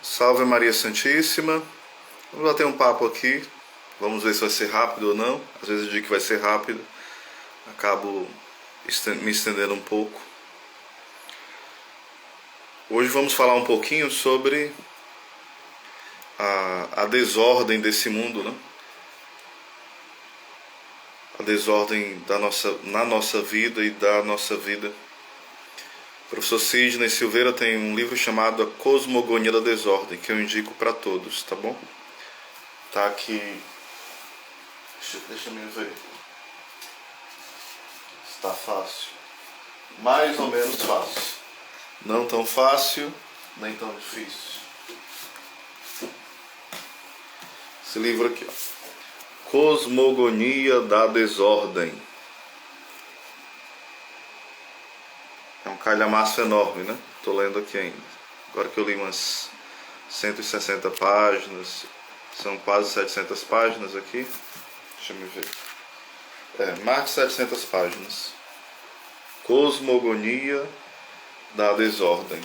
Salve Maria Santíssima. Vamos bater um papo aqui. Vamos ver se vai ser rápido ou não. Às vezes eu digo que vai ser rápido, acabo me estendendo um pouco. Hoje vamos falar um pouquinho sobre a desordem desse mundo, né? A desordem na nossa vida e da nossa vida. O professor Sidney Silveira tem um livro chamado A Cosmogonia da Desordem, que eu indico para todos, tá bom? Tá aqui. Deixa eu ver. Está fácil. Mais ou menos fácil. Não tão fácil, nem tão difícil. Esse livro aqui, ó. Cosmogonia da Desordem. É um calhamaço enorme, né? Tô lendo aqui ainda. Agora que eu li umas 160 páginas, são quase 700 páginas aqui. Deixa eu ver. Mais de 700 páginas. Cosmogonia da Desordem.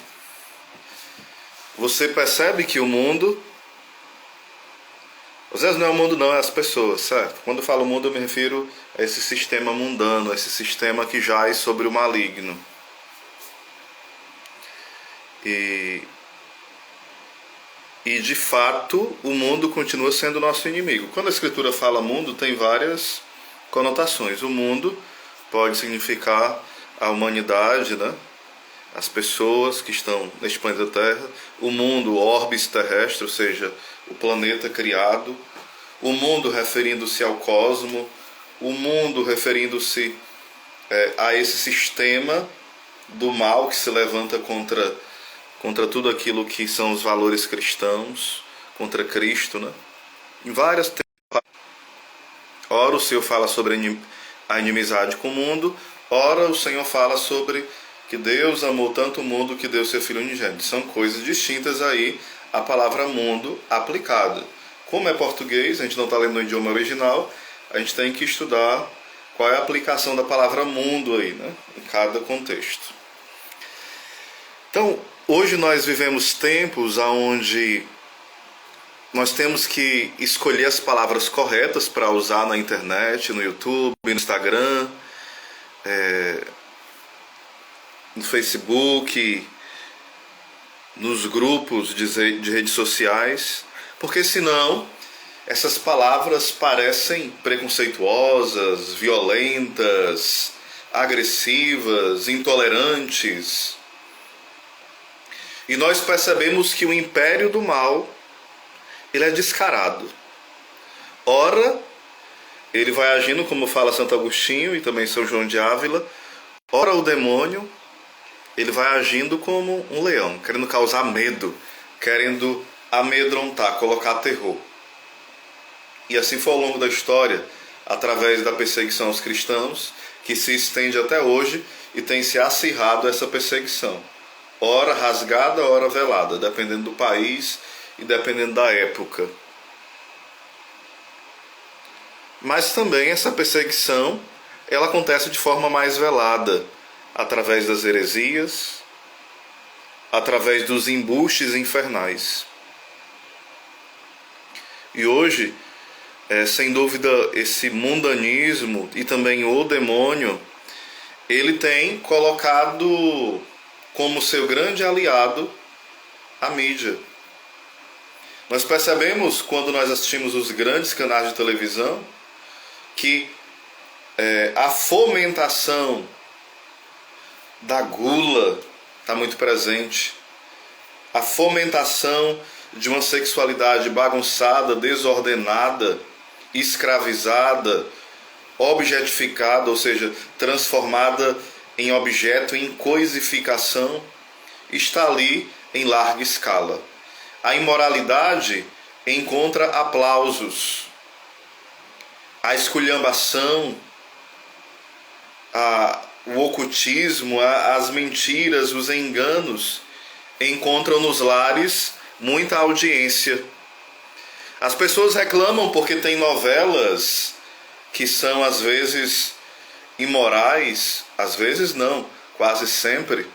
Você percebe que o mundo... Às vezes não é o mundo não, é as pessoas, certo? Quando eu falo mundo eu me refiro a esse sistema mundano, a esse sistema que jaz sobre o maligno. E de fato o mundo continua sendo nosso inimigo. Quando a escritura fala mundo, tem várias conotações. O mundo pode significar a humanidade, né? As pessoas que estão neste planeta Terra, o mundo, o orbis terrestre, ou seja, o planeta criado, o mundo referindo-se ao cosmo, o mundo referindo-se a esse sistema do mal que se levanta contra tudo aquilo que são os valores cristãos, contra Cristo, né? Em várias temporadas. Ora o Senhor fala sobre a inimizade com o mundo, ora o Senhor fala sobre que Deus amou tanto o mundo que deu seu Filho unigênito. São coisas distintas aí, a palavra mundo aplicada. Como é português, a gente não está lendo no idioma original, a gente tem que estudar qual é a aplicação da palavra mundo aí, né? Em cada contexto. Então, hoje nós vivemos tempos onde nós temos que escolher as palavras corretas para usar na internet, no YouTube, no Instagram, no Facebook, nos grupos de redes sociais, porque senão essas palavras parecem preconceituosas, violentas, agressivas, intolerantes. E nós percebemos que o império do mal, ele é descarado. Ora, ele vai agindo, como fala Santo Agostinho e também São João de Ávila. Ora, o demônio, ele vai agindo como um leão, querendo causar medo, querendo amedrontar, colocar terror. E assim foi ao longo da história, através da perseguição aos cristãos, que se estende até hoje e tem se acirrado essa perseguição. Ora rasgada, ora velada, dependendo do país e dependendo da época. Mas também essa perseguição, ela acontece de forma mais velada, através das heresias, através dos embustes infernais. E hoje, sem dúvida, esse mundanismo e também o demônio, ele tem colocado como seu grande aliado a mídia. Nós percebemos, quando nós assistimos os grandes canais de televisão, que a fomentação da gula está muito presente. A fomentação de uma sexualidade bagunçada, desordenada, escravizada, objetificada, ou seja, transformada em objeto, em coisificação, está ali em larga escala. A imoralidade encontra aplausos. A esculhambação, o ocultismo, as mentiras, os enganos encontram nos lares muita audiência. As pessoas reclamam porque tem novelas que são às vezes imorais, às vezes não, quase sempre,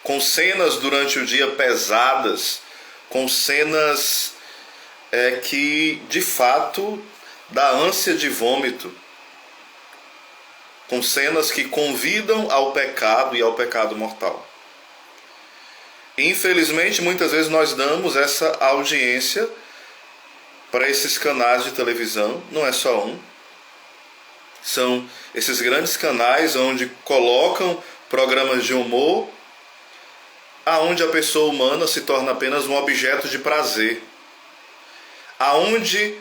com cenas durante o dia pesadas, com cenas que de fato dá ânsia de vômito, com cenas que convidam ao pecado e ao pecado mortal. Infelizmente, muitas vezes nós damos essa audiência para esses canais de televisão, não é só um. São esses grandes canais onde colocam programas de humor, aonde a pessoa humana se torna apenas um objeto de prazer, aonde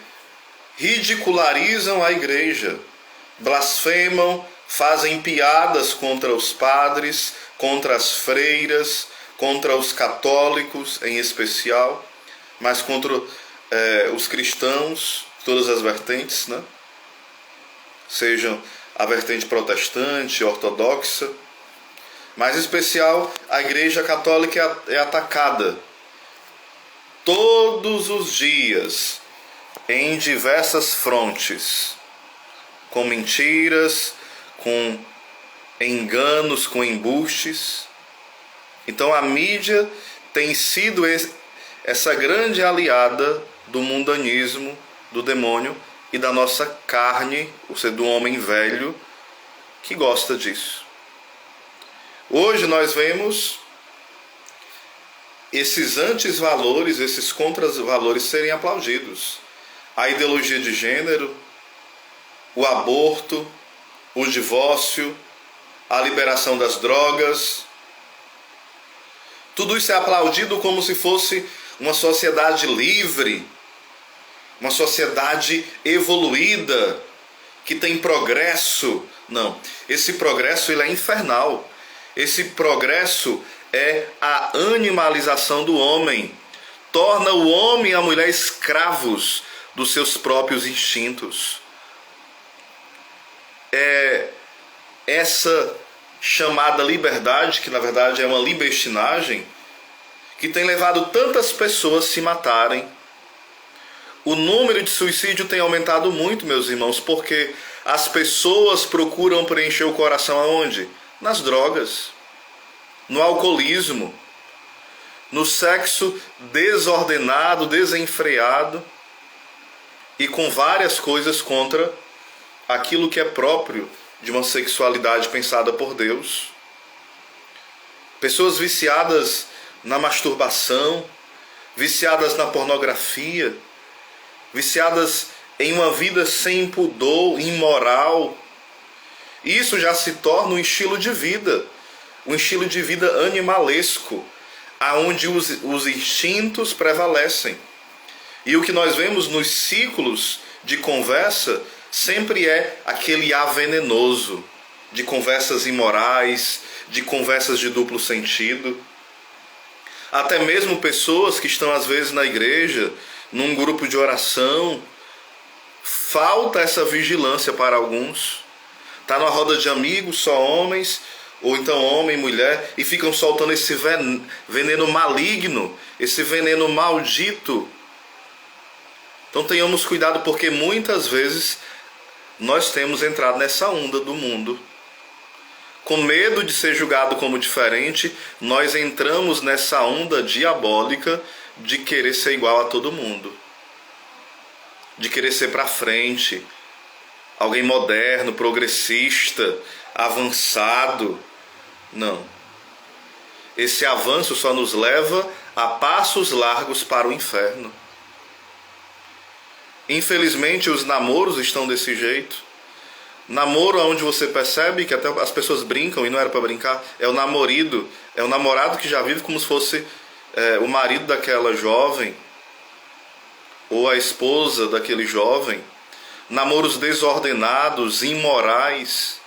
ridicularizam a igreja, blasfemam, fazem piadas contra os padres, contra as freiras, contra os católicos em especial, mas contra os cristãos, todas as vertentes, né? Sejam a vertente protestante, ortodoxa, mas em especial a igreja católica é atacada todos os dias em diversas frontes, com mentiras, com enganos, com embustes. Então a mídia tem sido essa grande aliada do mundanismo, do demônio e da nossa carne, ou seja, do homem velho que gosta disso. Hoje nós vemos esses antes-valores, esses contra-valores serem aplaudidos. A ideologia de gênero, o aborto, o divórcio, a liberação das drogas. Tudo isso é aplaudido como se fosse uma sociedade livre, uma sociedade evoluída, que tem progresso. Não, esse progresso ele é infernal. Esse progresso é a animalização do homem. Torna o homem e a mulher escravos dos seus próprios instintos. É essa chamada liberdade, que na verdade é uma libertinagem, que tem levado tantas pessoas a se matarem. O número de suicídio tem aumentado muito, meus irmãos, porque as pessoas procuram preencher o coração aonde? Nas drogas, no alcoolismo, no sexo desordenado, desenfreado e com várias coisas contra aquilo que é próprio de uma sexualidade pensada por Deus. Pessoas viciadas na masturbação, viciadas na pornografia, viciadas em uma vida sem pudor, imoral. Isso já se torna um estilo de vida animalesco, aonde os instintos prevalecem. E o que nós vemos nos ciclos de conversa sempre é aquele ar venenoso, de conversas imorais, de conversas de duplo sentido. Até mesmo pessoas que estão às vezes na igreja, num grupo de oração, falta essa vigilância para alguns. Está numa roda de amigos, só homens, ou então homem e mulher, e ficam soltando esse veneno maligno, esse veneno maldito. Então tenhamos cuidado, porque muitas vezes nós temos entrado nessa onda do mundo. Com medo de ser julgado como diferente, nós entramos nessa onda diabólica de querer ser igual a todo mundo, de querer ser para frente, alguém moderno, progressista, avançado. Não. Esse avanço só nos leva a passos largos para o inferno. Infelizmente, os namoros estão desse jeito. Namoro onde você percebe que até as pessoas brincam, e não era para brincar, é o namorido, é o namorado que já vive como se fosse o marido daquela jovem, ou a esposa daquele jovem. Namoros desordenados, imorais,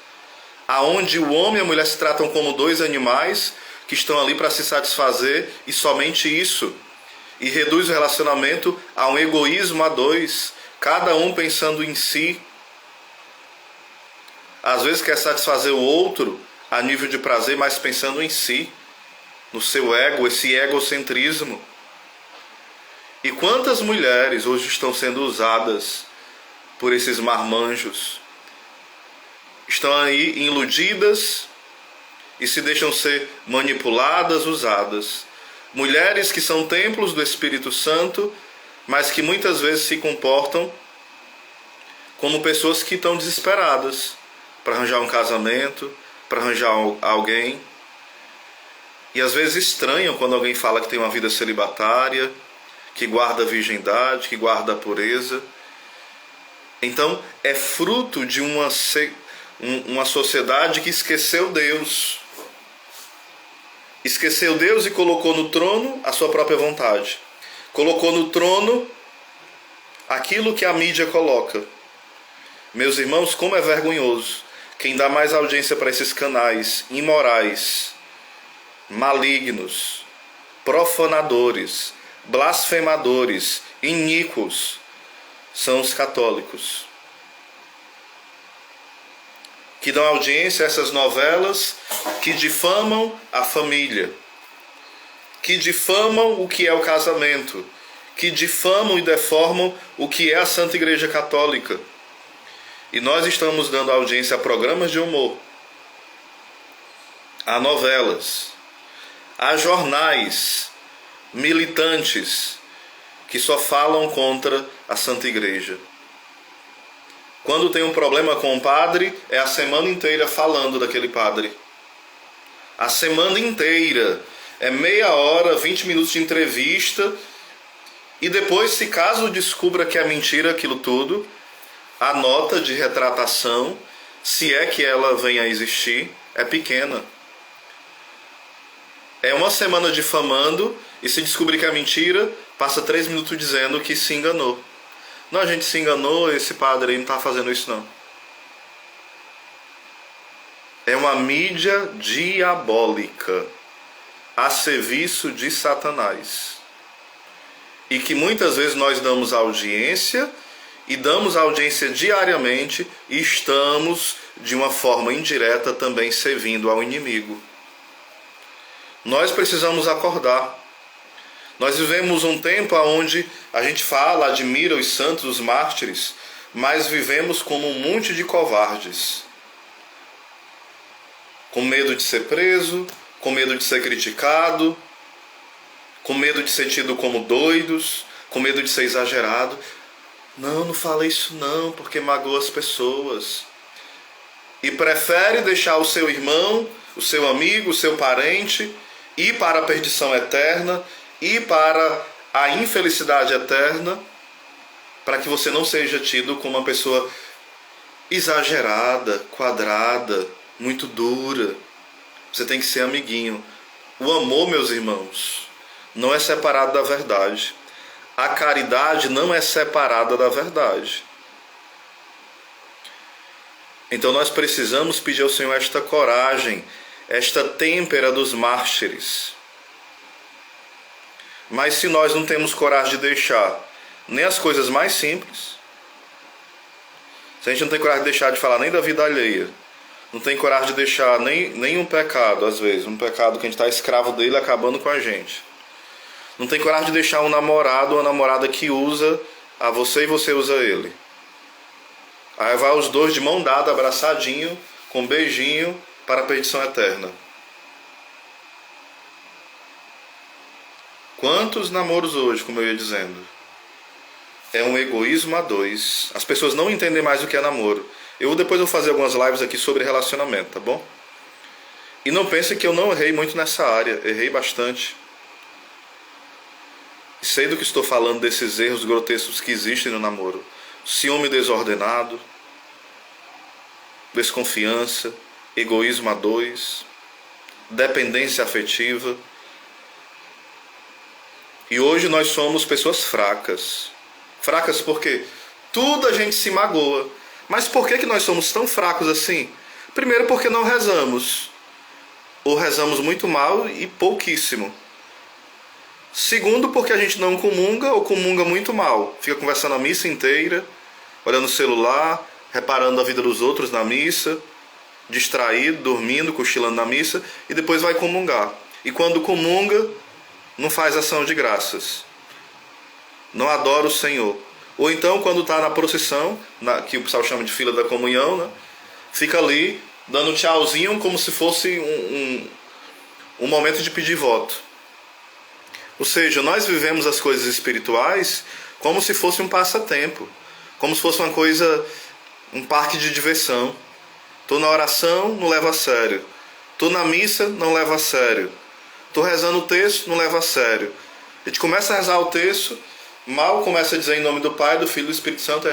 aonde o homem e a mulher se tratam como dois animais que estão ali para se satisfazer, e somente isso. E reduz o relacionamento a um egoísmo a dois, cada um pensando em si. Às vezes quer satisfazer o outro a nível de prazer, mas pensando em si, no seu ego, esse egocentrismo. E quantas mulheres hoje estão sendo usadas por esses marmanjos? Estão aí iludidas e se deixam ser manipuladas, usadas. Mulheres que são templos do Espírito Santo, mas que muitas vezes se comportam como pessoas que estão desesperadas para arranjar um casamento, para arranjar alguém. E às vezes estranham quando alguém fala que tem uma vida celibatária, que guarda a virgindade, que guarda a pureza. Então é fruto de uma sociedade que esqueceu Deus. Esqueceu Deus e colocou no trono a sua própria vontade. Colocou no trono aquilo que a mídia coloca. Meus irmãos, como é vergonhoso. Quem dá mais audiência para esses canais imorais, malignos, profanadores, blasfemadores, iníquos, são os católicos. Que dão audiência a essas novelas que difamam a família, que difamam o que é o casamento, que difamam e deformam o que é a Santa Igreja Católica. E nós estamos dando audiência a programas de humor, a novelas, a jornais militantes que só falam contra a Santa Igreja. Quando tem um problema com o padre, é a semana inteira falando daquele padre. A semana inteira. É meia hora, 20 minutos de entrevista. E depois, se caso descubra que é mentira aquilo tudo, a nota de retratação, se é que ela venha a existir, é pequena. É uma semana difamando, e se descobrir que é mentira, passa 3 minutos dizendo que se enganou. Não, a gente se enganou, esse padre aí não está fazendo isso não. É uma mídia diabólica a serviço de Satanás. E que muitas vezes nós damos audiência, e damos audiência diariamente, e estamos, de uma forma indireta, também servindo ao inimigo. Nós precisamos acordar. Nós vivemos um tempo onde a gente fala, admira os santos, os mártires, mas vivemos como um monte de covardes. Com medo de ser preso, com medo de ser criticado, com medo de ser tido como doidos, com medo de ser exagerado. Não fala isso não, porque magoa as pessoas. E prefere deixar o seu irmão, o seu amigo, o seu parente, ir para a perdição eterna, ir para a infelicidade eterna, para que você não seja tido como uma pessoa exagerada, quadrada, muito dura. Você tem que ser amiguinho. O amor, meus irmãos, não é separado da verdade. A caridade não é separada da verdade. Então nós precisamos pedir ao Senhor esta coragem, esta têmpera dos mártires. Mas se nós não temos coragem de deixar nem as coisas mais simples, se a gente não tem coragem de deixar de falar nem da vida alheia, não tem coragem de deixar nem um pecado, às vezes, um pecado que a gente está escravo dele acabando com a gente. Não tem coragem de deixar um namorado ou uma namorada que usa a você e você usa ele. Aí vai os dois de mão dada, abraçadinho, com um beijinho, para a perdição eterna. Quantos namoros hoje, como eu ia dizendo? É um egoísmo a dois. As pessoas não entendem mais o que é namoro. Depois vou fazer algumas lives aqui sobre relacionamento, tá bom? E não pense que eu não errei muito nessa área. Errei bastante. Sei do que estou falando, desses erros grotescos que existem no namoro. Ciúme desordenado, desconfiança, egoísmo a dois, dependência afetiva. E hoje nós somos pessoas fracas. Fracas porque tudo a gente se magoa. Mas por que nós somos tão fracos assim? Primeiro porque não rezamos. Ou rezamos muito mal e pouquíssimo. Segundo porque a gente não comunga ou comunga muito mal. Fica conversando a missa inteira, olhando o celular, reparando a vida dos outros na missa, distraído, dormindo, cochilando na missa, e depois vai comungar. E quando comunga, não faz ação de graças. Não adora o Senhor. Ou então, quando está na procissão, que o pessoal chama de fila da comunhão, né, fica ali, dando tchauzinho, como se fosse um momento de pedir voto. Ou seja, nós vivemos as coisas espirituais como se fosse um passatempo, como se fosse uma coisa, um parque de diversão. Tô na oração, não levo a sério. Tô na missa, não levo a sério. Tô rezando o texto, não levo a sério. A gente começa a rezar o texto, mal começa a dizer em nome do Pai, do Filho e do Espírito Santo.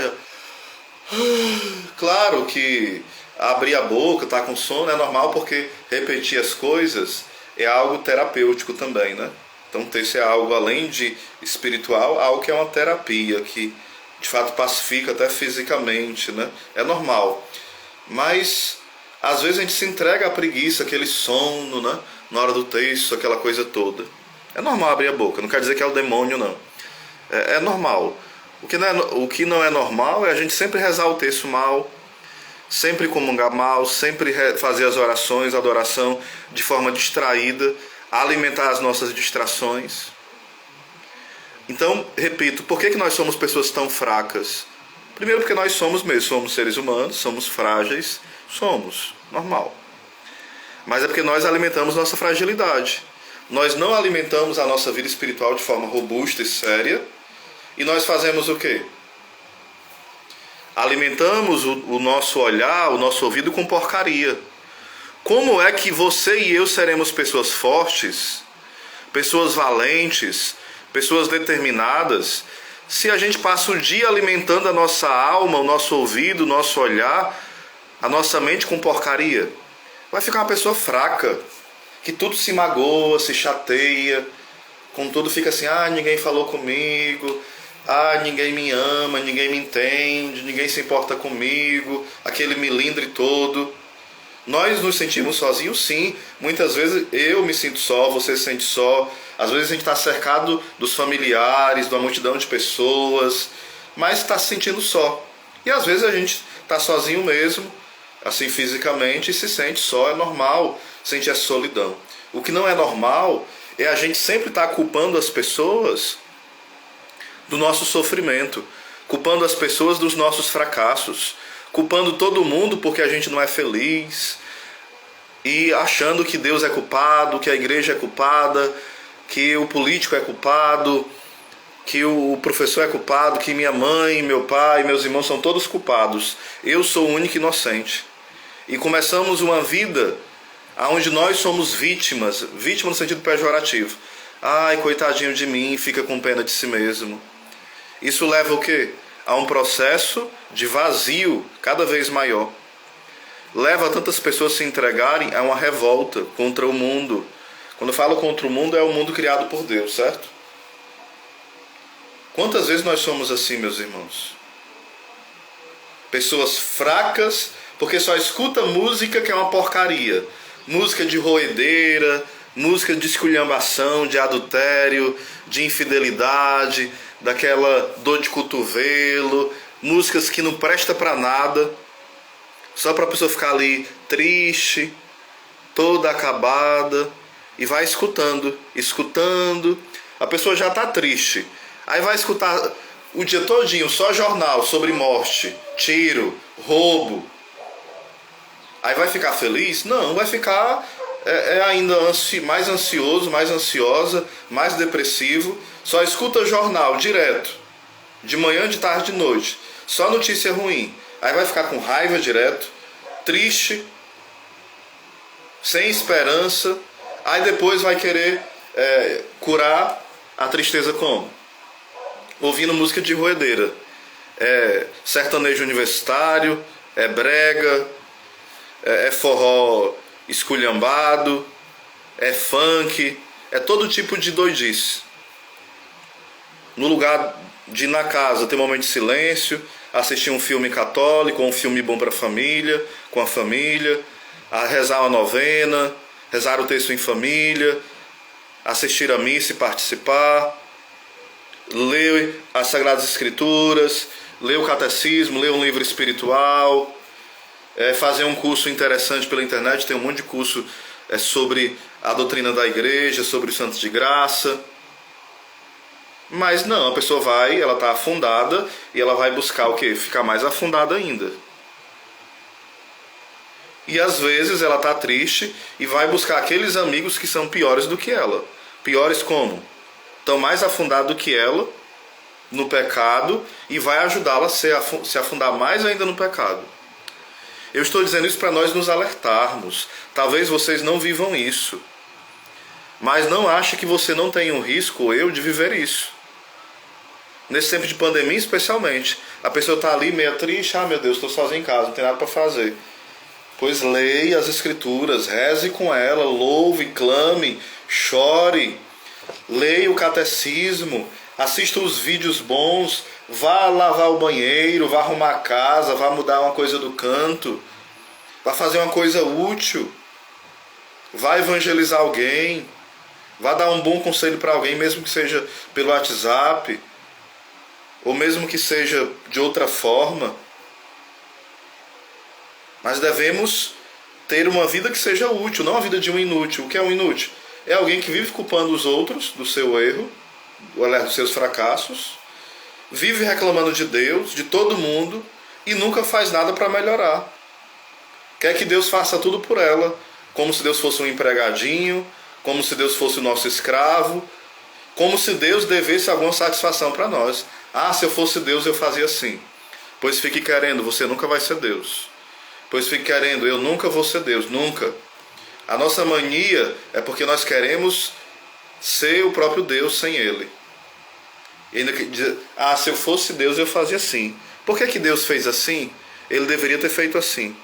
Claro que abrir a boca, tá com sono, é normal, porque repetir as coisas é algo terapêutico também, né? Então o texto é algo, além de espiritual, algo que é uma terapia, que de fato pacifica até fisicamente, né? É normal. Mas às vezes a gente se entrega à preguiça, aquele sono, né? Na hora do texto, aquela coisa toda. É normal abrir a boca, não quer dizer que é o demônio, não. É normal. O que não é normal é a gente sempre rezar o texto mal, sempre comungar mal, sempre fazer as orações, a adoração de forma distraída, alimentar as nossas distrações. Então, repito, por que nós somos pessoas tão fracas? Primeiro porque nós somos mesmo, somos seres humanos, somos frágeis, somos, normal. Mas é porque nós alimentamos nossa fragilidade. Nós não alimentamos a nossa vida espiritual de forma robusta e séria. E nós fazemos o quê? Alimentamos o nosso olhar, o nosso ouvido com porcaria. Como é que você e eu seremos pessoas fortes, pessoas valentes, pessoas determinadas, se a gente passa o dia alimentando a nossa alma, o nosso ouvido, o nosso olhar, a nossa mente com porcaria? Vai ficar uma pessoa fraca, que tudo se magoa, se chateia, com tudo fica assim, ninguém falou comigo, ninguém me ama, ninguém me entende, ninguém se importa comigo, aquele milindre todo. Nós nos sentimos sozinhos, sim. Muitas vezes eu me sinto só, você se sente só. Às vezes a gente está cercado dos familiares, de uma multidão de pessoas, mas está se sentindo só. E às vezes a gente está sozinho mesmo, assim fisicamente, e se sente só, é normal sentir essa solidão. O que não é normal é a gente sempre estar culpando as pessoas do nosso sofrimento, culpando as pessoas dos nossos fracassos, culpando todo mundo porque a gente não é feliz, e achando que Deus é culpado, que a igreja é culpada, que o político é culpado, que o professor é culpado, que minha mãe, meu pai, meus irmãos são todos culpados. Eu sou o único inocente. E começamos uma vida onde nós somos vítimas, vítima no sentido pejorativo. Coitadinho de mim, fica com pena de si mesmo. Isso leva o quê? A um processo de vazio cada vez maior. Leva tantas pessoas a se entregarem a uma revolta contra o mundo. Quando eu falo contra o mundo, é o mundo criado por Deus, certo? Quantas vezes nós somos assim, meus irmãos? Pessoas fracas, porque só escuta música que é uma porcaria. Música de roedeira, música de esculhambação, de adultério, de infidelidade, daquela dor de cotovelo, músicas que não presta pra nada, só pra pessoa ficar ali triste, toda acabada, e vai escutando, a pessoa já tá triste, aí vai escutar o dia todinho só jornal sobre morte, tiro, roubo, aí vai ficar feliz? Não, vai ficar ainda mais ansioso, mais ansiosa, mais depressivo. Só escuta jornal direto, de manhã, de tarde, de noite, só notícia ruim. Aí vai ficar com raiva direto, triste, sem esperança. Aí depois vai querer curar a tristeza como? Ouvindo música de roedeira. Sertanejo universitário, brega, forró esculhambado, funk, todo tipo de doidice. No lugar de ir na casa ter um momento de silêncio, assistir um filme católico, ou um filme bom para a família, com a família, a rezar uma novena, rezar o texto em família, assistir a missa e participar, ler as Sagradas Escrituras, ler o catecismo, ler um livro espiritual, fazer um curso interessante pela internet, tem um monte de curso sobre a doutrina da igreja, sobre os santos de graça. Mas não, a pessoa ela está afundada e ela vai buscar o quê? Ficar mais afundada ainda. E às vezes ela está triste e vai buscar aqueles amigos que são piores do que ela. Piores como? estão mais afundados do que ela no pecado e vai ajudá-la a se afundar mais ainda no pecado. Eu estou dizendo isso para nós nos alertarmos. Talvez vocês não vivam isso, mas não ache que você não tem um risco, ou eu, de viver isso. Nesse tempo de pandemia, especialmente. A pessoa está ali meio triste, meu Deus, estou sozinho em casa, não tem nada para fazer. Pois leia as Escrituras, reze com ela, louve, clame, chore, leia o catecismo, assista os vídeos bons, vá lavar o banheiro, vá arrumar a casa, vá mudar uma coisa do canto, vá fazer uma coisa útil, vá evangelizar alguém, vá dar um bom conselho para alguém, mesmo que seja pelo WhatsApp, ou mesmo que seja de outra forma. Mas devemos ter uma vida que seja útil, não a vida de um inútil. O que é um inútil? É alguém que vive culpando os outros do seu erro, dos seus fracassos, vive reclamando de Deus, de todo mundo, e nunca faz nada para melhorar. Quer que Deus faça tudo por ela, como se Deus fosse um empregadinho, como se Deus fosse o nosso escravo, como se Deus devesse alguma satisfação para nós. Se eu fosse Deus eu fazia assim. Pois fique querendo, você nunca vai ser Deus. Pois fique querendo, eu nunca vou ser Deus, nunca. A nossa mania é porque nós queremos ser o próprio Deus sem Ele. E ainda dizer, se eu fosse Deus eu fazia assim. Por que Deus fez assim? Ele deveria ter feito assim.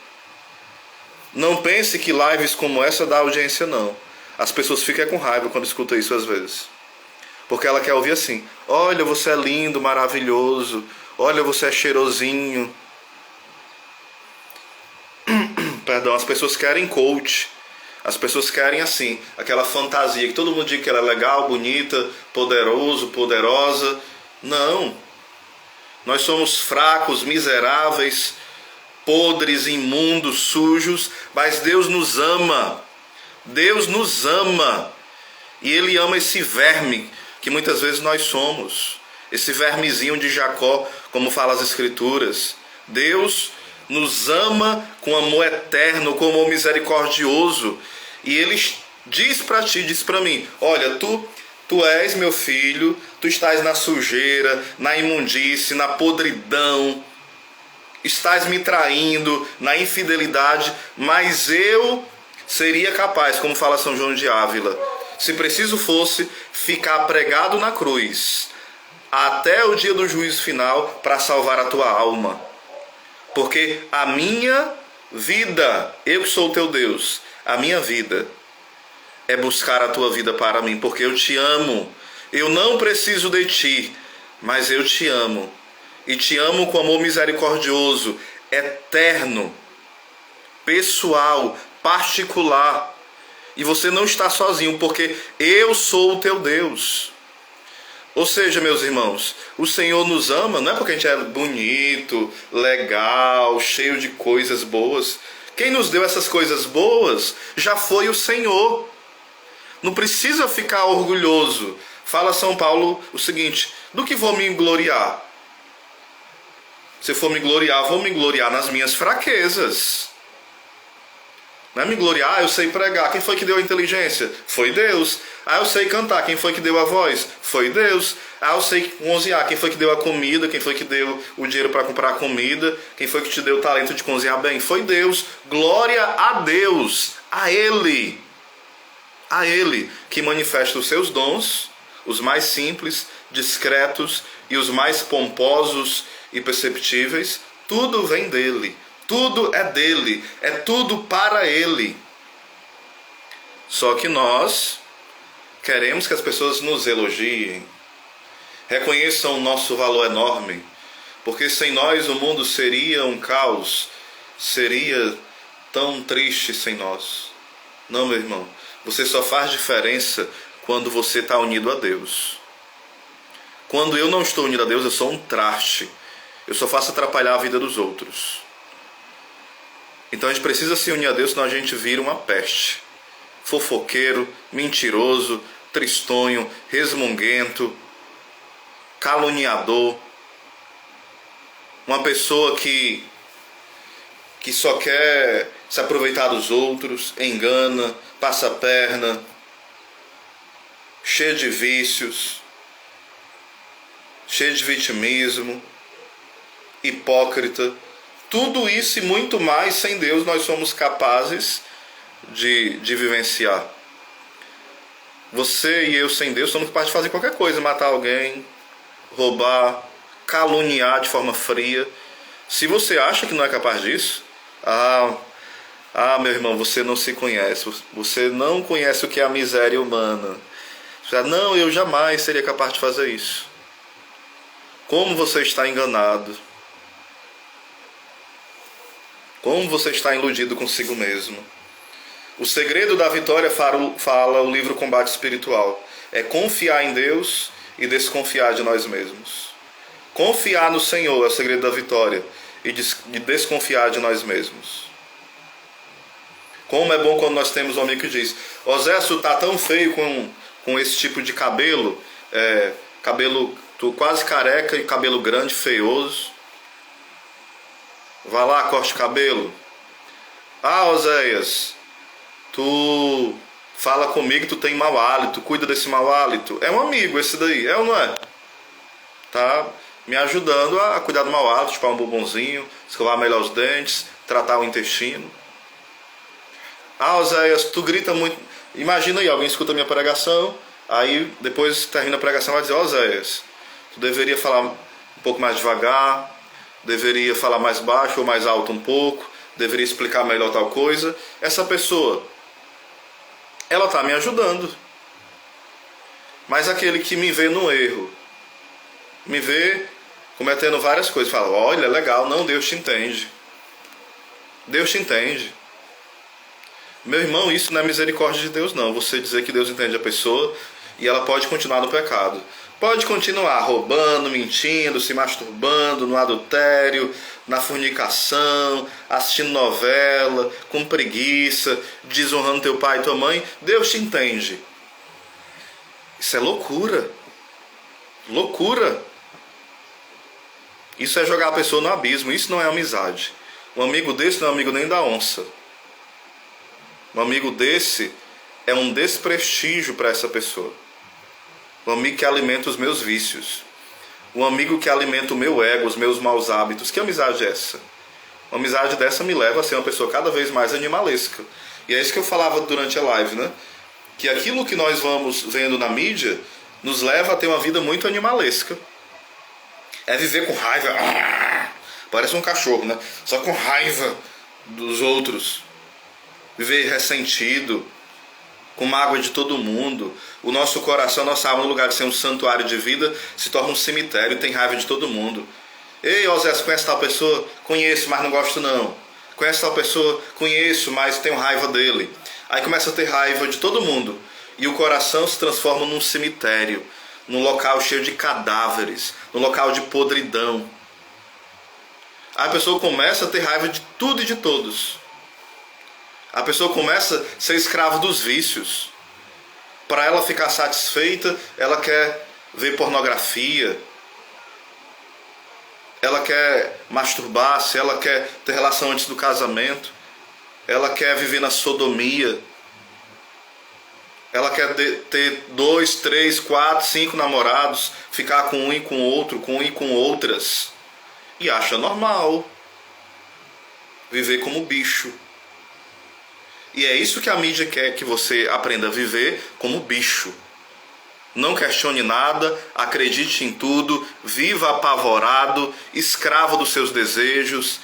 Não pense que lives como essa dá audiência, não. As pessoas ficam com raiva quando escutam isso às vezes. Porque ela quer ouvir assim: olha, você é lindo, maravilhoso. Olha, você é cheirosinho. Perdão, as pessoas querem coach. As pessoas querem assim, aquela fantasia, que todo mundo diga que ela é legal, bonita, poderoso, poderosa. Não. Nós somos fracos, miseráveis, podres, imundos, sujos, mas Deus nos ama. Deus nos ama. E Ele ama esse verme que muitas vezes nós somos. Esse vermezinho de Jacó, como fala as Escrituras. Deus nos ama com amor eterno, com amor misericordioso. E Ele diz para ti, diz para mim: olha, tu és meu filho, tu estás na sujeira, na imundície, na podridão, estás me traindo, na infidelidade, mas eu seria capaz, como fala São João de Ávila, se preciso fosse, ficar pregado na cruz até o dia do juízo final para salvar a tua alma. Porque a minha vida, eu que sou o teu Deus, a minha vida é buscar a tua vida para mim, porque eu te amo. Eu não preciso de ti, mas eu te amo. E te amo com amor misericordioso, eterno, pessoal, particular. E você não está sozinho, porque eu sou o teu Deus. Ou seja, meus irmãos, o Senhor nos ama, não é porque a gente é bonito, legal, cheio de coisas boas. Quem nos deu essas coisas boas já foi o Senhor. Não precisa ficar orgulhoso. Fala São Paulo o seguinte: do que vou me gloriar? Se for me gloriar, vou me gloriar nas minhas fraquezas. Não é me gloriar, eu sei pregar. Quem foi que deu a inteligência? Foi Deus. Eu sei cantar. Quem foi que deu a voz? Foi Deus. Eu sei cozinhar. Quem foi que deu a comida? Quem foi que deu o dinheiro para comprar a comida? Quem foi que te deu o talento de cozinhar bem? Foi Deus. Glória a Deus. A Ele. A Ele que manifesta os seus dons, os mais simples, discretos e os mais pomposos e perceptíveis. Tudo vem dEle. Tudo é dele, é tudo para Ele. Só que nós queremos que as pessoas nos elogiem, reconheçam o nosso valor enorme, porque sem nós o mundo seria um caos, seria tão triste sem nós. Não, meu irmão, você só faz diferença quando você está unido a Deus. Quando eu não estou unido a Deus, eu sou um traste, eu só faço atrapalhar a vida dos outros. Então a gente precisa se unir a Deus, senão a gente vira uma peste. Fofoqueiro, mentiroso, tristonho, resmunguento, caluniador. Uma pessoa que só quer se aproveitar dos outros, engana, passa a perna, cheia de vícios. cheio de vitimismo, hipócrita. Tudo isso e muito mais sem Deus nós somos capazes de vivenciar. Você e eu sem Deus somos capazes de fazer qualquer coisa, matar alguém, roubar, caluniar de forma fria. Se você acha que não é capaz disso, meu irmão, você não se conhece. Você não conhece o que é a miséria humana. Você fala, não, eu jamais seria capaz de fazer isso. Como você está enganado. Como você está iludido consigo mesmo. O segredo da vitória fala o livro Combate Espiritual. É confiar em Deus e desconfiar de nós mesmos. Confiar no Senhor é o segredo da vitória e de desconfiar de nós mesmos. Como é bom quando nós temos um amigo que diz: Osés, tu tá tão feio com esse tipo de cabelo, tu quase careca e cabelo grande, feioso. Vá lá, corte o cabelo. Oséias, tu fala comigo, tu tem mau hálito, cuida desse mau hálito. É um amigo esse daí, é ou não é? Tá me ajudando a cuidar do mau hálito, chupar um bombonzinho, escovar melhor os dentes, tratar o intestino. Oséias, tu grita muito. Imagina aí, alguém escuta a minha pregação, aí depois termina a pregação e vai dizer: Oséias, tu deveria falar um pouco mais devagar, deveria falar mais baixo ou mais alto um pouco, deveria explicar melhor tal coisa. Essa pessoa, ela está me ajudando. Mas aquele que me vê no erro, me vê cometendo várias coisas, fala: olha, legal, não, Deus te entende. Deus te entende. Meu irmão, isso não é misericórdia de Deus, não. Você dizer que Deus entende a pessoa e ela pode continuar no pecado. Pode continuar roubando, mentindo, se masturbando, no adultério, na fornicação, assistindo novela, com preguiça, desonrando teu pai e tua mãe. Deus te entende. Isso é loucura. Loucura. Isso é jogar a pessoa no abismo. Isso não é amizade. Um amigo desse não é amigo nem da onça. Um amigo desse é um desprestígio para essa pessoa. Um amigo que alimenta os meus vícios. Um amigo que alimenta o meu ego, os meus maus hábitos. Que amizade é essa? Uma amizade dessa me leva a ser uma pessoa cada vez mais animalesca. E é isso que eu falava durante a live, né? Que aquilo que nós vamos vendo na mídia nos leva a ter uma vida muito animalesca. É viver com raiva. Parece um cachorro, né? Só com raiva dos outros. Viver ressentido, com mágoa de todo mundo. O nosso coração, nossa alma, no lugar de ser um santuário de vida, se torna um cemitério e tem raiva de todo mundo. Ei, Osés, conhece tal pessoa? Conheço, mas não gosto não. Conhece tal pessoa? Conheço, mas tenho raiva dele. Aí começa a ter raiva de todo mundo. E o coração se transforma num cemitério, num local cheio de cadáveres, num local de podridão. Aí a pessoa começa a ter raiva de tudo e de todos. A pessoa começa a ser escrava dos vícios. Para ela ficar satisfeita, ela quer ver pornografia. Ela quer masturbar-se, ela quer ter relação antes do casamento. Ela quer viver na sodomia. Ela quer ter 2, 3, 4, 5 namorados, ficar com um e com outro, com um e com outras. E acha normal viver como bicho. E é isso que a mídia quer que você aprenda a viver como bicho. Não questione nada, acredite em tudo, viva apavorado, escravo dos seus desejos.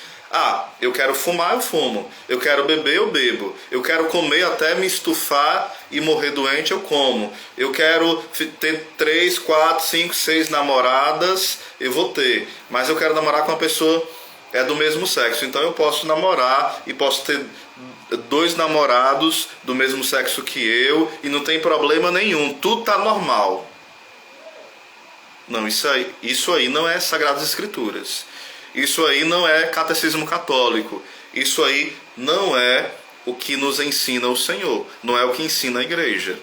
Eu quero fumar, eu fumo. Eu quero beber, eu bebo. Eu quero comer até me estufar e morrer doente, eu como. Eu quero ter 3, 4, 5, 6 namoradas, eu vou ter. Mas eu quero namorar com uma pessoa do mesmo sexo. Então eu posso namorar e posso ter 2 namorados do mesmo sexo que eu e não tem problema nenhum, tudo tá normal. Não, isso aí não é Sagradas Escrituras. Isso aí não é catecismo católico. Isso aí não é o que nos ensina o Senhor. Não é o que ensina a igreja.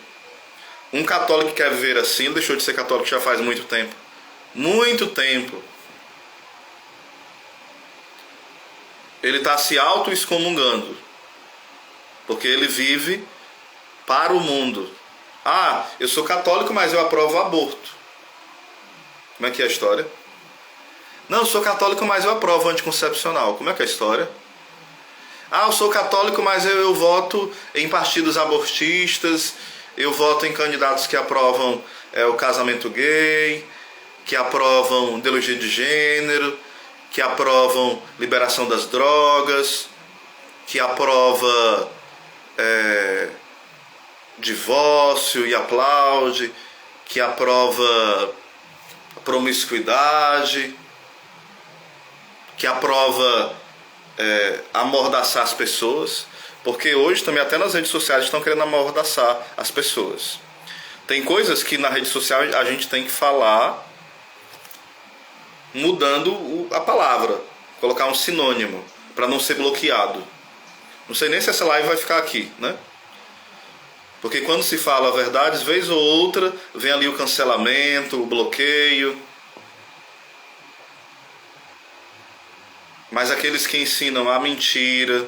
Um católico que quer viver assim, deixou de ser católico já faz muito tempo. Muito tempo. Ele está se auto-excomungando. Porque ele vive para o mundo. Eu sou católico, mas eu aprovo o aborto. Como é que é a história? Não, eu sou católico, mas eu aprovo anticoncepcional. Como é que é a história? Ah, eu sou católico, mas eu voto em partidos abortistas, eu voto em candidatos que aprovam o casamento gay, que aprovam ideologia de gênero, que aprovam liberação das drogas, que aprova divórcio e aplaude, que aprova promiscuidade, que aprova amordaçar as pessoas, porque hoje também até nas redes sociais estão querendo amordaçar as pessoas. Tem coisas que na rede social a gente tem que falar mudando a palavra, colocar um sinônimo para não ser bloqueado. Não sei nem se essa live vai ficar aqui, né? Porque quando se fala verdades, vez ou outra, vem ali o cancelamento, o bloqueio. Mas aqueles que ensinam a mentira,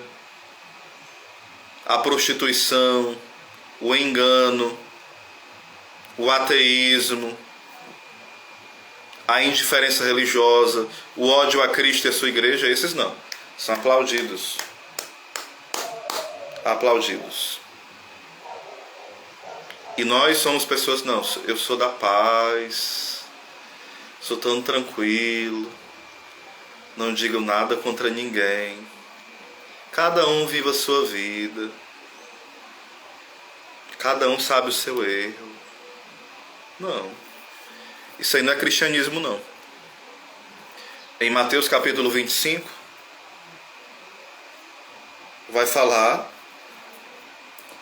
a prostituição, o engano, o ateísmo, a indiferença religiosa, o ódio a Cristo e a sua igreja, esses não. São aplaudidos. Aplaudidos. E nós somos pessoas, não, eu sou da paz, sou tão tranquilo, não digo nada contra ninguém, cada um viva a sua vida, cada um sabe o seu erro. Não, isso aí não é cristianismo, não. Em Mateus capítulo 25,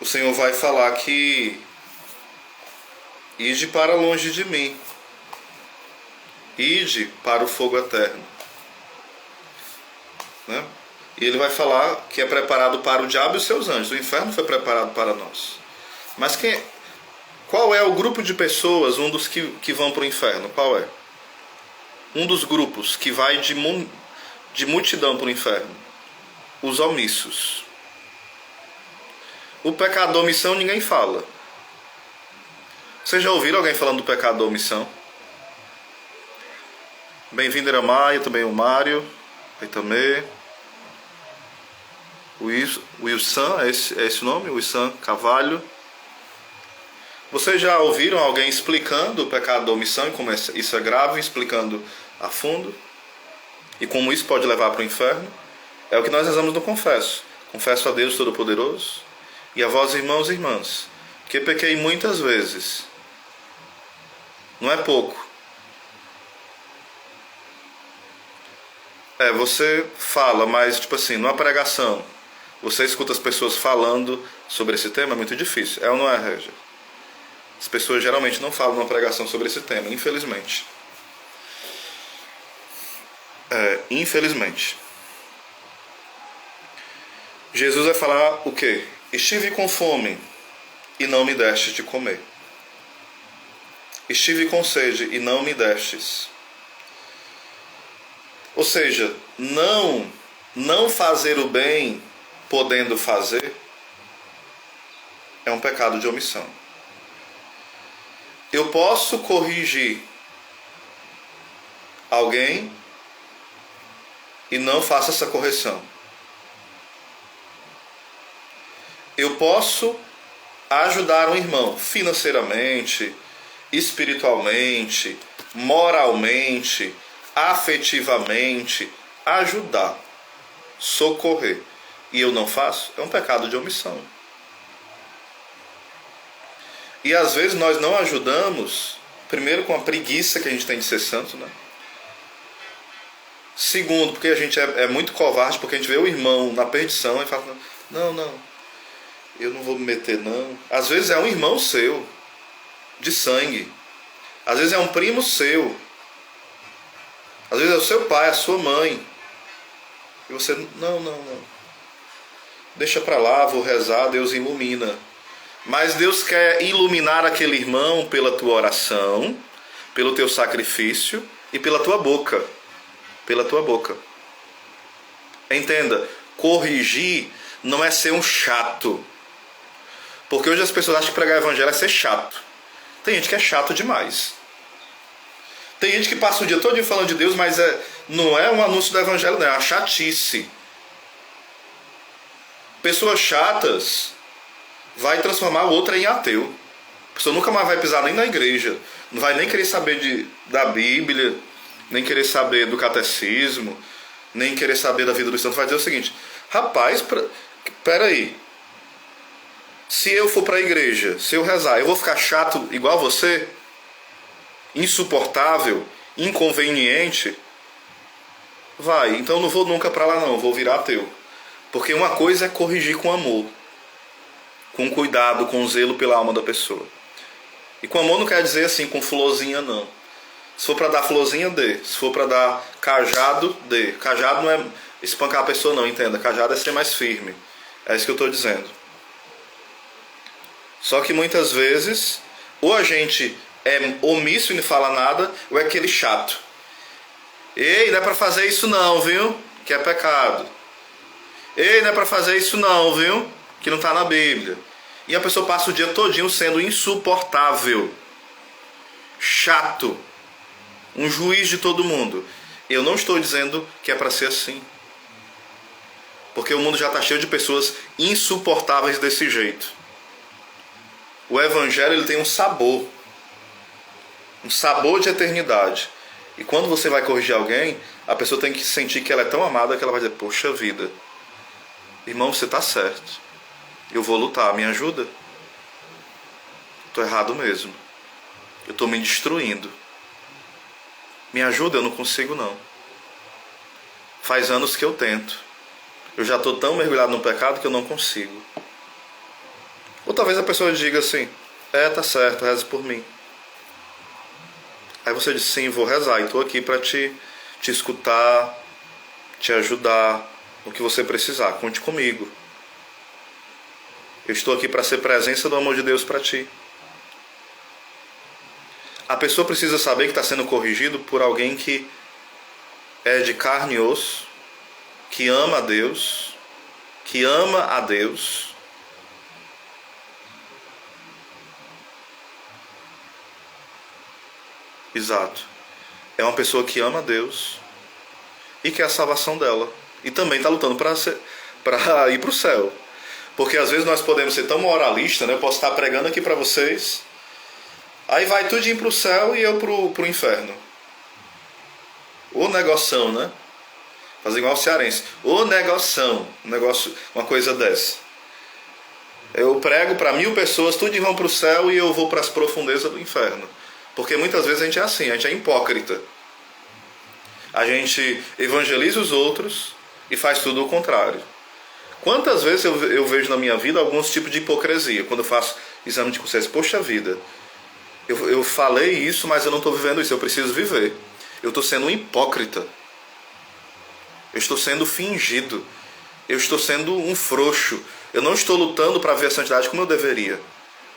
o Senhor vai falar que ide para longe de mim, ide para o fogo eterno, né? E ele vai falar que é preparado para o diabo e os seus anjos. O inferno foi preparado para nós. Mas qual é o grupo de pessoas, um dos que vão para o inferno? Qual é? Um dos grupos que vai de multidão para o inferno. Os omissos. O pecador omissão ninguém fala. Vocês já ouviram alguém falando do pecado da omissão? Bem-vindo, Iramaia, também o Mário, aí também. O Wilson, é esse o nome? Wilson Carvalho. Vocês já ouviram alguém explicando o pecado da omissão e como isso é grave, explicando a fundo? E como isso pode levar para o inferno? É o que nós rezamos no Confesso. Confesso a Deus Todo-Poderoso e a vós, irmãos e irmãs, que pequei muitas vezes. Não é pouco. Você fala, mas tipo assim, numa pregação, você escuta as pessoas falando sobre esse tema, é muito difícil. É ou não é, Régia? As pessoas geralmente não falam numa pregação sobre esse tema, infelizmente. Infelizmente. Jesus vai falar o quê? Estive com fome e não me deste de comer. Estive com sede e não me destes. Ou seja, não fazer o bem podendo fazer é um pecado de omissão. Eu posso corrigir alguém e não faço essa correção. Eu posso ajudar um irmão financeiramente, espiritualmente, moralmente, afetivamente, ajudar, socorrer, e eu não faço, é um pecado de omissão. E às vezes nós não ajudamos, primeiro com a preguiça que a gente tem de ser santo, né? Segundo, porque a gente é muito covarde, porque a gente vê o irmão na perdição e fala, não, eu não vou me meter não. Às vezes é um irmão seu, de sangue. Às vezes é um primo seu. Às vezes é o seu pai, a sua mãe. E você, não. Deixa pra lá, vou rezar, Deus ilumina. Mas Deus quer iluminar aquele irmão pela tua oração, pelo teu sacrifício e pela tua boca. Pela tua boca. Entenda, corrigir não é ser um chato. Porque hoje as pessoas acham que pregar o evangelho é ser chato. Tem gente que é chato demais. Tem gente que passa o dia todo falando de Deus, mas não é um anúncio do evangelho, não, é uma chatice. Pessoas chatas vai transformar o outro em ateu. A pessoa nunca mais vai pisar nem na igreja, não vai nem querer saber da Bíblia, nem querer saber do catecismo, nem querer saber da vida dos santos. Vai dizer o seguinte: rapaz, peraí, se eu for para a igreja, se eu rezar, eu vou ficar chato igual você? Insuportável? Inconveniente? Vai, então eu não vou nunca para lá não, vou virar ateu. Porque uma coisa é corrigir com amor, com cuidado, com zelo pela alma da pessoa. E com amor não quer dizer assim, com florzinha não. Se for para dar florzinha, dê. Se for para dar cajado, dê. Cajado não é espancar a pessoa não, entenda. Cajado é ser mais firme. É isso que eu estou dizendo. Só que muitas vezes, ou a gente é omisso e não fala nada, ou é aquele chato. Ei, não é para fazer isso não, viu? Que é pecado. Ei, não é para fazer isso não, viu? Que não está na Bíblia. E a pessoa passa o dia todinho sendo insuportável, chato, um juiz de todo mundo. Eu não estou dizendo que é para ser assim. Porque o mundo já está cheio de pessoas insuportáveis desse jeito. O Evangelho ele tem um sabor de eternidade. E quando você vai corrigir alguém, a pessoa tem que sentir que ela é tão amada que ela vai dizer: poxa vida, irmão, você está certo. Eu vou lutar, me ajuda? Estou errado mesmo. Eu estou me destruindo. Me ajuda, eu não consigo não. Faz anos que eu tento. Eu já estou tão mergulhado no pecado que eu não consigo. Ou talvez a pessoa diga assim: tá certo, reze por mim. Aí você diz: sim, vou rezar e estou aqui para te escutar, te ajudar no que você precisar. Conte comigo. Eu estou aqui para ser presença do amor de Deus para ti. A pessoa precisa saber que está sendo corrigido por alguém que é de carne e osso, que ama a Deus, Exato. É uma pessoa que ama a Deus e quer a salvação dela. E também está lutando para ir para o céu. Porque às vezes nós podemos ser tão moralistas, né? Eu posso estar pregando aqui para vocês, aí vai tudinho para o céu e eu para o inferno. Ô negoção, né? Fazer igual o cearense. Ô negoção. Uma coisa dessa. Eu prego para 1000 pessoas, tudo vão para o céu e eu vou para as profundezas do inferno. Porque muitas vezes a gente é assim, a gente é hipócrita. A gente evangeliza os outros e faz tudo o contrário. Quantas vezes eu vejo na minha vida alguns tipos de hipocrisia, quando eu faço exame de consciência. Poxa vida, eu falei isso, mas eu não estou vivendo isso, eu preciso viver. Eu estou sendo um hipócrita. Eu estou sendo fingido. Eu estou sendo um frouxo. Eu não estou lutando para ver a santidade como eu deveria.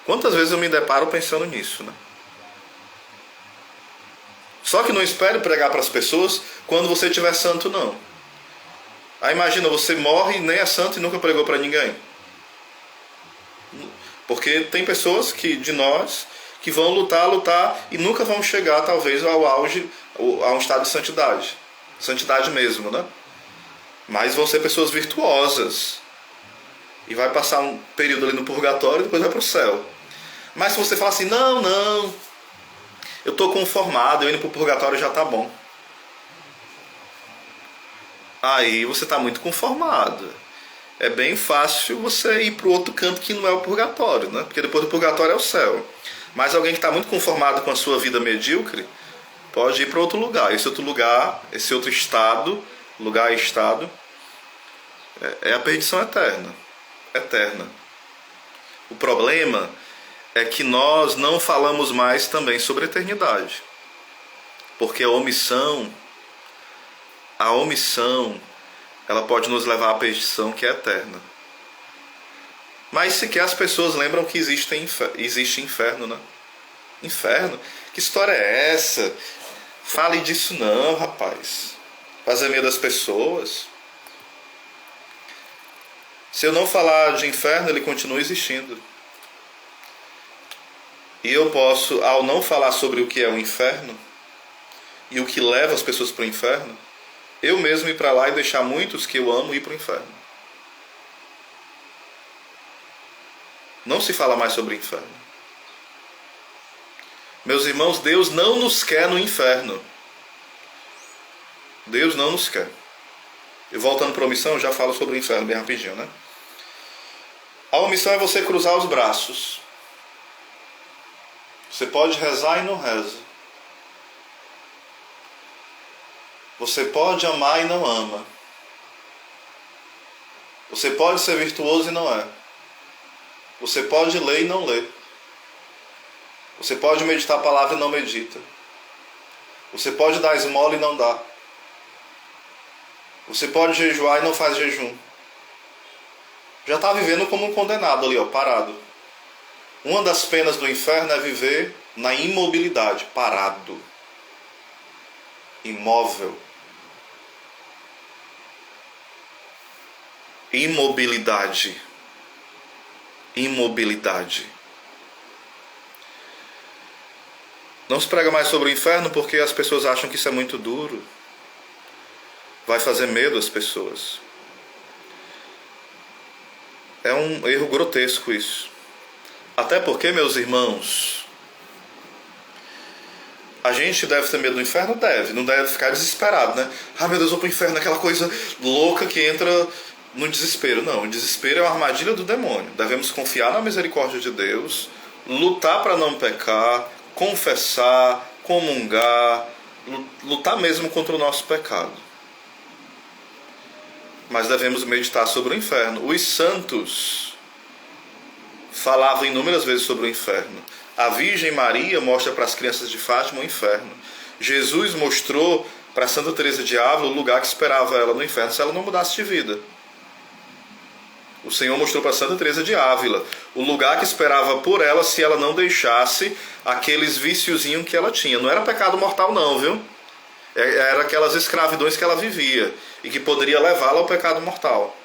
Quantas vezes eu me deparo pensando nisso, né? Só que não espere pregar para as pessoas quando você estiver santo, não. Aí imagina, você morre, nem é santo e nunca pregou para ninguém. Porque tem pessoas de nós que vão lutar e nunca vão chegar talvez ao auge, a um estado de santidade. Santidade mesmo, né? Mas vão ser pessoas virtuosas. E vai passar um período ali no purgatório e depois vai para o céu. Mas se você falar assim: não, eu estou conformado, eu indo para o purgatório já está bom. Aí você está muito conformado. É bem fácil você ir para o outro canto que não é o purgatório, né? Porque depois do purgatório é o céu. Mas alguém que está muito conformado com a sua vida medíocre pode ir para outro lugar. Esse outro lugar, esse outro estado, lugar e estado, é a perdição eterna. Eterna. O problema é que nós não falamos mais também sobre a eternidade. Porque a omissão, ela pode nos levar à perdição que é eterna. Mas sequer as pessoas lembram que existe inferno, né? Inferno? Que história é essa? Fale disso não, rapaz. Fazer medo das pessoas. Se eu não falar de inferno, ele continua existindo. E eu posso, ao não falar sobre o que é o inferno, e o que leva as pessoas para o inferno, eu mesmo ir para lá e deixar muitos que eu amo ir para o inferno. Não se fala mais sobre o inferno. Meus irmãos, Deus não nos quer no inferno. Deus não nos quer. E voltando para a omissão, eu já falo sobre o inferno bem rapidinho, né? A omissão é você cruzar os braços. Você pode rezar e não reza. Você pode amar e não ama. Você pode ser virtuoso e não é. Você pode ler e não lê. Você pode meditar a palavra e não medita. Você pode dar esmola e não dá. Você pode jejuar e não faz jejum. Já está vivendo como um condenado ali, ó, parado. Uma das penas do inferno é viver na imobilidade, parado. Imóvel. Imobilidade. Imobilidade. Não se prega mais sobre o inferno porque as pessoas acham que isso é muito duro. Vai fazer medo às pessoas. É um erro grotesco isso. Até porque, meus irmãos, a gente deve ter medo do inferno? Deve. Não deve ficar desesperado, né? Ah, meu Deus, vou pro inferno, aquela coisa louca que entra no desespero. Não, o desespero é uma armadilha do demônio. Devemos confiar na misericórdia de Deus, lutar para não pecar, confessar, comungar, lutar mesmo contra o nosso pecado. Mas devemos meditar sobre o inferno. Os santos falavam inúmeras vezes sobre o inferno. A Virgem Maria mostra para as crianças de Fátima o inferno. Jesus mostrou para Santa Teresa de Ávila o lugar que esperava ela no inferno se ela não mudasse de vida. O Senhor mostrou para Santa Teresa de Ávila o lugar que esperava por ela se ela não deixasse aqueles viciozinhos que ela tinha. Não era pecado mortal não, viu? Era aquelas escravidões que ela vivia e que poderia levá-la ao pecado mortal.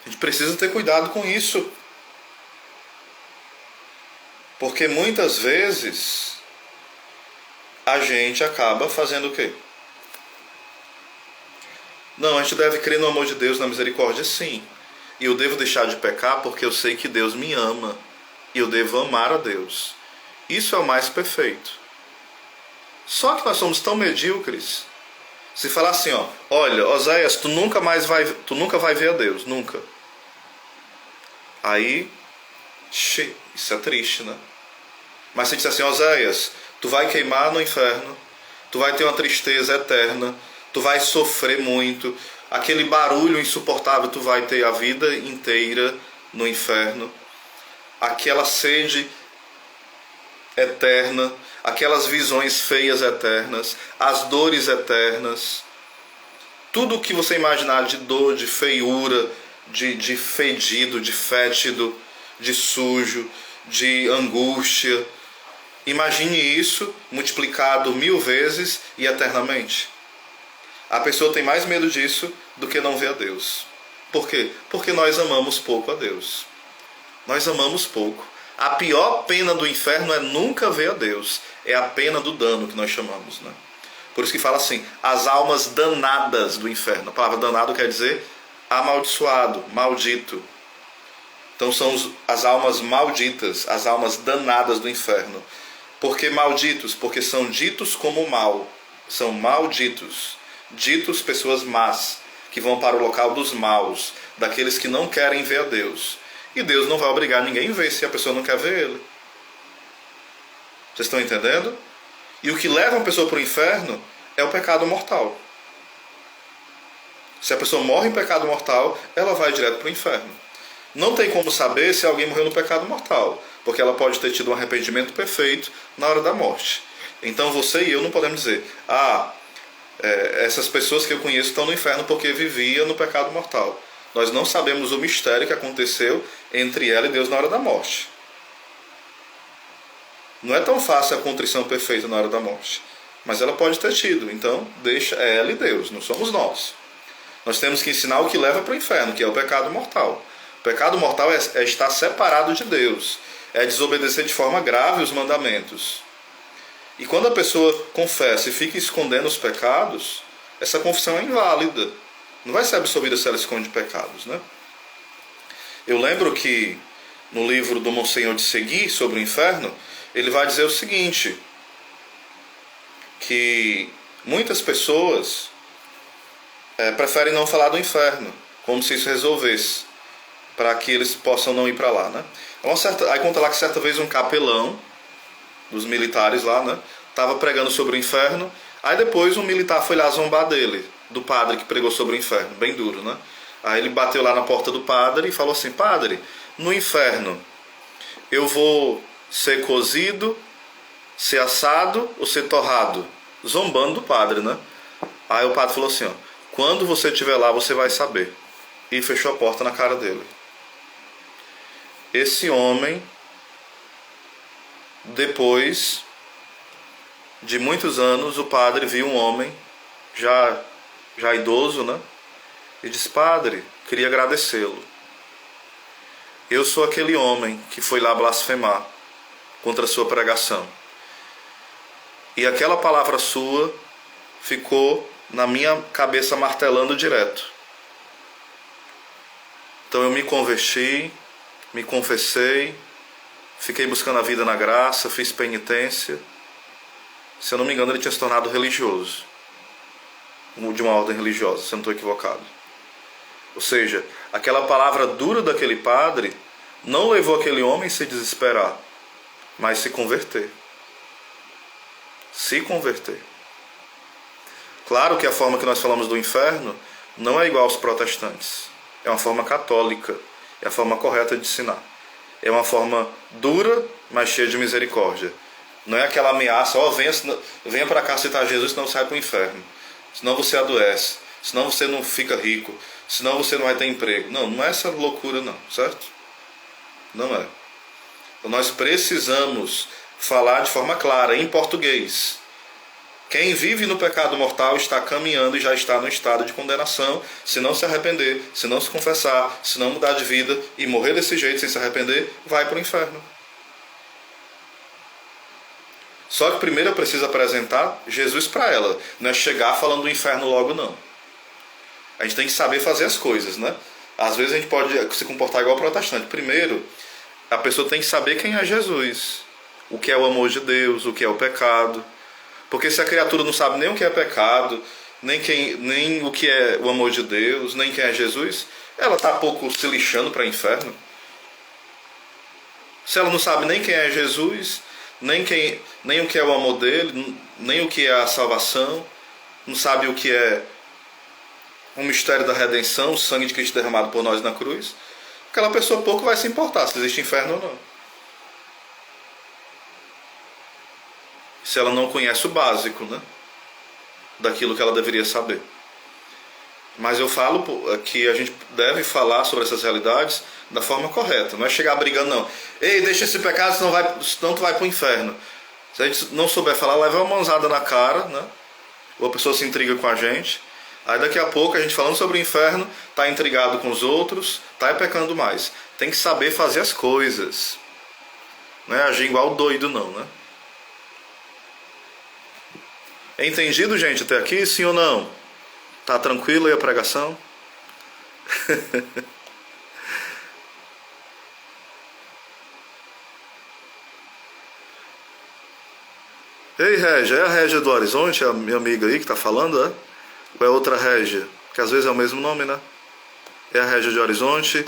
A gente precisa ter cuidado com isso. Porque muitas vezes a gente acaba fazendo o quê? Não, a gente deve crer no amor de Deus, na misericórdia, sim. E eu devo deixar de pecar porque eu sei que Deus me ama. E eu devo amar a Deus. Isso é o mais perfeito. Só que nós somos tão medíocres. Se falar assim, ó, olha, Oséias, tu nunca vai ver a Deus, nunca. Aí, isso é triste, né? Mas se disser assim, Oséias, tu vai queimar no inferno, tu vai ter uma tristeza eterna, tu vai sofrer muito, aquele barulho insuportável tu vai ter a vida inteira no inferno, aquela sede eterna, aquelas visões feias eternas, as dores eternas, tudo o que você imaginar de dor, de feiura, de fedido, de fétido, de sujo, de angústia. Imagine isso multiplicado 1000 vezes e eternamente. A pessoa tem mais medo disso do que não ver a Deus. Por quê? Porque nós amamos pouco a Deus. Nós amamos pouco. A pior pena do inferno é nunca ver a Deus. É a pena do dano que nós chamamos, né? Por isso que fala assim, as almas danadas do inferno. A palavra danado quer dizer amaldiçoado, maldito. Então são as almas malditas, as almas danadas do inferno. Por que malditos? Porque são ditos como mal. São malditos. Ditos pessoas más, que vão para o local dos maus, daqueles que não querem ver a Deus. E Deus não vai obrigar ninguém a ver se a pessoa não quer ver Ele. Vocês estão entendendo? E o que leva uma pessoa para o inferno é o pecado mortal. Se a pessoa morre em pecado mortal, ela vai direto para o inferno. Não tem como saber se alguém morreu no pecado mortal, porque ela pode ter tido um arrependimento perfeito na hora da morte. Então você e eu não podemos dizer, essas pessoas que eu conheço estão no inferno porque viviam no pecado mortal. Nós não sabemos o mistério que aconteceu entre ela e Deus na hora da morte. Não é tão fácil a contrição perfeita na hora da morte, mas ela pode ter tido. Então deixa ela e Deus, não somos nós. Nós temos que ensinar o que leva para o inferno, que é o pecado mortal. Pecado mortal é estar separado de Deus, é desobedecer de forma grave os mandamentos. E quando a pessoa confessa e fica escondendo os pecados, essa confissão é inválida. Não vai ser absolvida se ela esconde pecados, né? Eu lembro que no livro do Monsenhor de Segui, sobre o inferno, ele vai dizer o seguinte, que muitas pessoas preferem não falar do inferno, como se isso resolvesse, para que eles possam não ir para lá, né? Aí conta lá que certa vez um capelão dos militares lá, né, estava pregando sobre o inferno, aí depois um militar foi lá zombar dele, do padre que pregou sobre o inferno, bem duro, né? Aí ele bateu lá na porta do padre e falou assim, padre, no inferno eu vou ser cozido, ser assado ou ser torrado? Zombando do padre, né? Aí o padre falou assim, ó, quando você estiver lá você vai saber. E fechou a porta na cara dele. Esse homem, depois de muitos anos, o padre viu um homem já idoso, né? E disse, padre, queria agradecê-lo. Eu sou aquele homem que foi lá blasfemar contra a sua pregação. E aquela palavra sua ficou na minha cabeça martelando direto. Então eu me converti, me confessei, fiquei buscando a vida na graça, fiz penitência. Se eu não me engano, ele tinha se tornado religioso, de uma ordem religiosa, se eu não estou equivocado. Ou seja, aquela palavra dura daquele padre não levou aquele homem a se desesperar, mas se converter. Se converter. Claro que a forma que nós falamos do inferno não é igual aos protestantes. É uma forma católica. É a forma correta de ensinar. É uma forma dura, mas cheia de misericórdia. Não é aquela ameaça, ó, venha para cá aceitar Jesus, senão você vai para o inferno. Senão você adoece. Senão você não fica rico. Senão você não vai ter emprego. Não, não é essa loucura não, certo? Não é. Então nós precisamos falar de forma clara, em português. Quem vive no pecado mortal está caminhando e já está no estado de condenação, se não se arrepender, se não se confessar, se não mudar de vida e morrer desse jeito sem se arrepender, vai para o inferno. Só que primeiro eu preciso apresentar Jesus para ela, não é chegar falando do inferno logo não. A gente tem que saber fazer as coisas, né? Às vezes a gente pode se comportar igual protestante. Primeiro, a pessoa tem que saber quem é Jesus, o que é o amor de Deus, o que é o pecado. Porque se a criatura não sabe nem o que é pecado, nem o que é o amor de Deus, nem quem é Jesus, ela está pouco se lixando para o inferno. Se ela não sabe nem quem é Jesus, nem o que é o amor dele, nem o que é a salvação, não sabe o que é o mistério da redenção, o sangue de Cristo derramado por nós na cruz, aquela pessoa pouco vai se importar se existe inferno ou não. Se ela não conhece o básico, né, daquilo que ela deveria saber. Mas eu falo que a gente deve falar sobre essas realidades da forma correta. Não é chegar brigando, não. Ei, deixa esse pecado, senão tu vai para o inferno. Se a gente não souber falar, leva uma mãozada na cara, né? Ou a pessoa se intriga com a gente. Aí daqui a pouco a gente falando sobre o inferno, está intrigado com os outros, está pecando mais. Tem que saber fazer as coisas. Não é agir igual doido, não, né? Entendido, gente, até aqui? Sim ou não? Tá tranquilo aí a pregação? Ei, Régia, é a Régia do Horizonte, a minha amiga aí que tá falando, é? Ou é outra Régia? Que às vezes é o mesmo nome, né? É a Régia de Horizonte,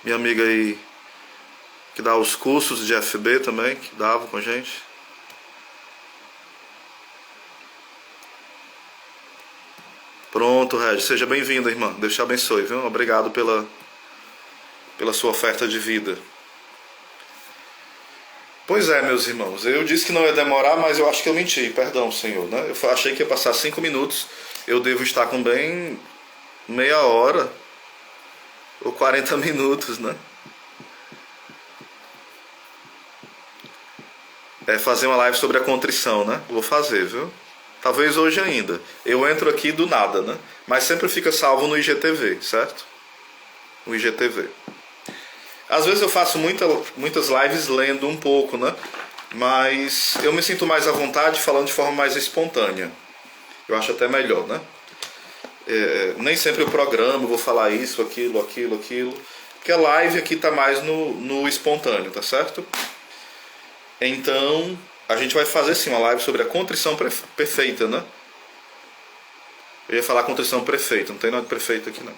minha amiga aí que dá os cursos de FB também, que dava com a gente. Pronto, Regis, seja bem-vinda, irmã. Deus te abençoe, viu? Obrigado pela sua oferta de vida. Pois é, meus irmãos, eu disse que não ia demorar, mas eu acho que eu menti, perdão, Senhor, né? Eu achei que ia passar 5 minutos, eu devo estar com bem meia hora ou 40 minutos, né? É fazer uma live sobre a contrição, né? Vou fazer, viu? Talvez hoje ainda. Eu entro aqui do nada, né? Mas sempre fica salvo no IGTV, certo? No IGTV. Às vezes eu faço muitas lives lendo um pouco, né? Mas eu me sinto mais à vontade falando de forma mais espontânea. Eu acho até melhor, né? Nem sempre eu programo, vou falar isso, aquilo. Porque a live aqui tá mais no espontâneo, tá certo? Então, a gente vai fazer sim uma live sobre a contrição perfeita, né? Eu ia falar contrição perfeita, não tem nada de perfeito aqui não.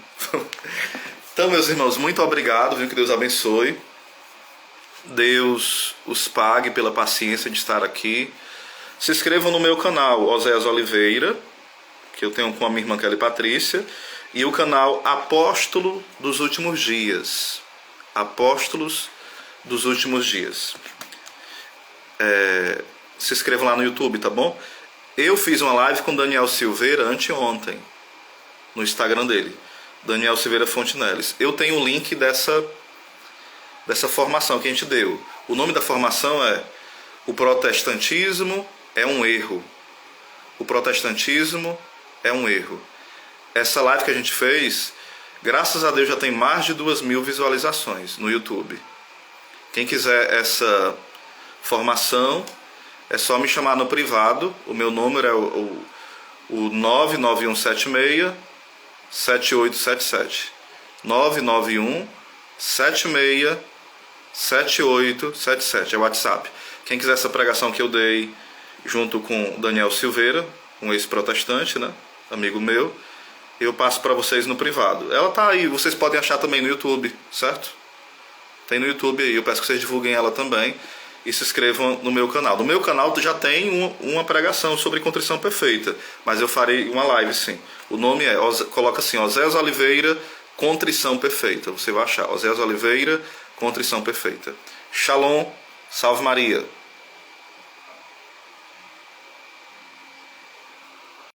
Então, meus irmãos, muito obrigado, viu? Que Deus abençoe. Deus os pague pela paciência de estar aqui. Se inscrevam no meu canal, Oséias Oliveira, que eu tenho com a minha irmã Kelly Patrícia, e o canal Apóstolo dos Últimos Dias. Apóstolos dos Últimos Dias. Se inscrevam lá no YouTube, tá bom? Eu fiz uma live com Daniel Silveira anteontem, no Instagram dele, Daniel Silveira Fontinelles. Eu tenho o link dessa formação que a gente deu. O nome da formação é O Protestantismo é um Erro. O Protestantismo é um Erro. Essa live que a gente fez, graças a Deus, já tem mais de 2.000 visualizações no YouTube. Quem quiser essa formação, é só me chamar no privado. O meu número é o 99176-7877. 991-76-7877. É o WhatsApp. Quem quiser essa pregação que eu dei junto com Daniel Silveira, um ex-protestante, né? Amigo meu, eu passo para vocês no privado. Ela tá aí, vocês podem achar também no YouTube, certo? Tem no YouTube aí, eu peço que vocês divulguem ela também e se inscrevam no meu canal. No meu canal já tem uma pregação sobre contrição perfeita, mas eu farei uma live sim. O nome coloca assim, Oséias Oliveira, Contrição Perfeita. Você vai achar, Oséias Oliveira, Contrição Perfeita. Shalom, salve Maria.